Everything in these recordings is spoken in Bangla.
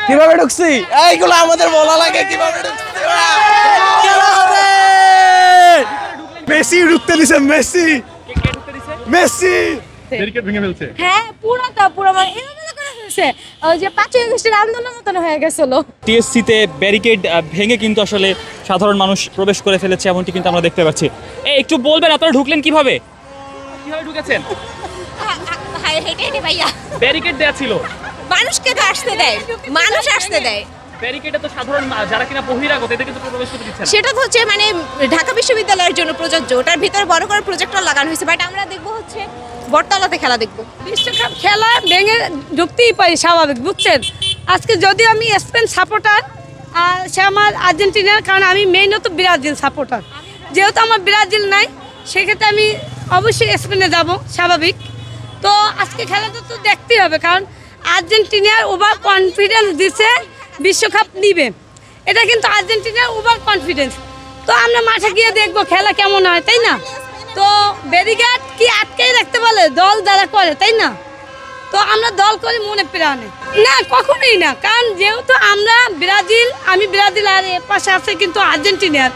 কিভাবে ঢুকছি এইগুলো আমাদের বলা লাগে কিভাবে ঢুকছি মেসি ঢুকতে দিছে মেসি মেসি ব্যারিকেড ভেঙে ফেলছে। হ্যাঁ পুরো মানে এলোমেলো করে ফেলছে। ওই যে 5ই আগস্টের আন্দোলনের মতন হয়ে গেছিল। টিএসসিতে ব্যারিকেড ভেঙে কিন্তু আসলে সাধারণ মানুষ প্রবেশ করে ফেলেছে, এমনটি কিন্তু আমরা দেখতে পাচ্ছি। একটু বলবেন আপনারা ঢুকলেন কিভাবে ঢুকেছেন? হেঁটে ভাইয়া ব্যারিকেড দেয়া ছিল, মানুষকে তো আসতে দেয়, মানুষ আসতে দেয়। ব্যারিকেডে তো সাধারণ যারা কিনা বহিরাগত এদের কিন্তু প্রবেশ করতে দিচ্ছে না। সেটা তো হচ্ছে মানে ঢাকা বিশ্ববিদ্যালয়ের জন্য প্রযোজ্য, ওটার ভিতরে বড় করে প্রজেক্টর লাগানো হয়েছে, বাট আমরা দেখবো হচ্ছে বটতলাতে খেলা দেখবো। বিশ্বকাপ খেলা ভেঙে ঢুকতেই পারি, স্বাভাবিক, বুঝছেন। আজকে যদি আমি স্পেন সাপোর্টার আর সে আমার আর্জেন্টিনার, কারণ আমি মেইনত ব্রাজিল সাপোর্টার, যেহেতু আমার ব্রাজিল নাই সেক্ষেত্রে আমি অবশ্যই স্পেনে যাব, স্বাভাবিক। তো আজকে খেলাটা তো দেখতেই হবে, কারণ আর্জেন্টিনার ওভার কনফিডেন্স দিছে বিশ্বকাপ নিবে, এটা কিন্তু আর্জেন্টিনার ওভার কনফিডেন্স। তো আমরা মাঠে গিয়ে দেখবো খেলা কেমন হয়, তাই না? তো ব্যারিকেড কি আটকেই রাখতে বলে দল যারা করে, তাই না? তো আমরা দল করি মনে প্রাণে না, কখনোই না, কারণ যেহেতু আমরা ব্রাজিল, আমি ব্রাজিল আর এর পাশে আছে কিন্তু আর্জেন্টিনার,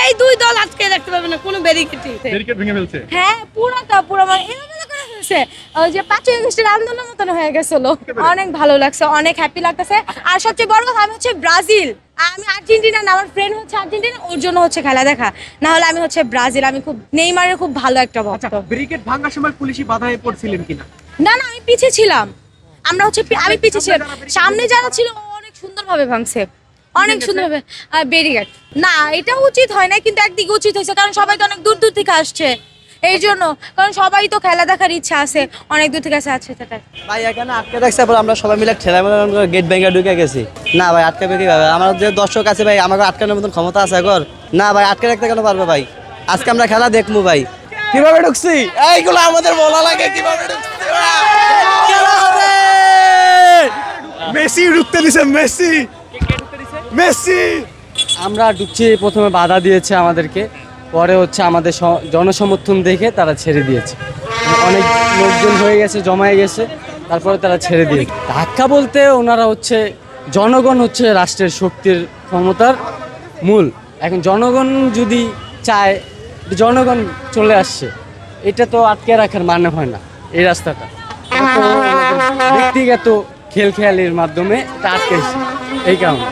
এই দুই দল আটকে রাখতে পারবে না কোনো ব্যারিকেডই। ব্যারিকেড ভেঙে ফেলছে। হ্যাঁ পুরো মানে এলোমেলো করে ফেলছে। ওই যে 5ই আগস্টের আন্দোলনের মতন হয়ে গেছিল। অনেক ভালো লাগছে, অনেক হ্যাপি লাগতেছে। আর সবচেয়ে বড় কথা, আমি হচ্ছে ব্রাজিল, আমি আর্জেন্টিনা না, আমার ফ্রেন্ড হচ্ছে আর্জেন্টিনা, ওর জন্য হচ্ছে খেলা দেখা। না হলে আমি হচ্ছে ব্রাজিল, আমি খুব নেইমারের খুব ভালো একটা ভক্ত। ব্যারিকেড ভাঙার সময় পুলিশি বাধায় পড়ছিলেন কিনা? না আমি পিছে ছিলাম, আমরা হচ্ছে আমি পিছে ছিলাম, সামনে যারা ছিল অনেক সুন্দরভাবে ভাঙছে, অনেক সুন্দরভাবে। ব্যারিকেড না, এটা উচিত হয় না, কিন্তু একদিকে উচিত হয়েছে, কারণ সবাই তো অনেক দূর দূর থেকে আসছে, এই জন্য, কারণ সবাই তো খেলা দেখার ইচ্ছা আছে, অনেক দূর থেকে আছে সেটা। ভাই এখানে আটকে রাখছে, আমরা সবাই মিলে ঠেলা মেলা গেট ভেঙে ঢুকে গেছি। না ভাই আটকাবে কিভাবে? আমার যে দর্শক আছে ভাই, আমাকে আটকানোর মতন ক্ষমতা আছে এখন? না ভাই আটকে রাখতে কেন পারবে ভাই? আজকে আমরা খেলা দেখবো ভাই। কিভাবে ঢুকছি এইগুলো আমাদের বলা লাগে কিভাবে ঢুকছি মেসি ঢুকতে দিছে মেসি মেসি। আমরা ঢুকছি, প্রথমে বাধা দিয়েছে আমাদেরকে, পরে হচ্ছে আমাদের জনসমর্থন দেখে তারা ছেড়ে দিয়েছে। অনেক লোকজন হয়ে গেছে, জমায়ে গেছে, তারপরে তারা ছেড়ে দিয়েছে। ধাক্কা বলতে ওনারা হচ্ছে, জনগণ হচ্ছে রাষ্ট্রের শক্তির ক্ষমতার মূল। এখন জনগণ যদি চায়, জনগণ চলে আসছে, এটা তো আটকে রাখার মানে হয় না। এই রাস্তাটা ব্যক্তিগত খেয়ালির মাধ্যমে এটা আটকেছে, এই কারণে।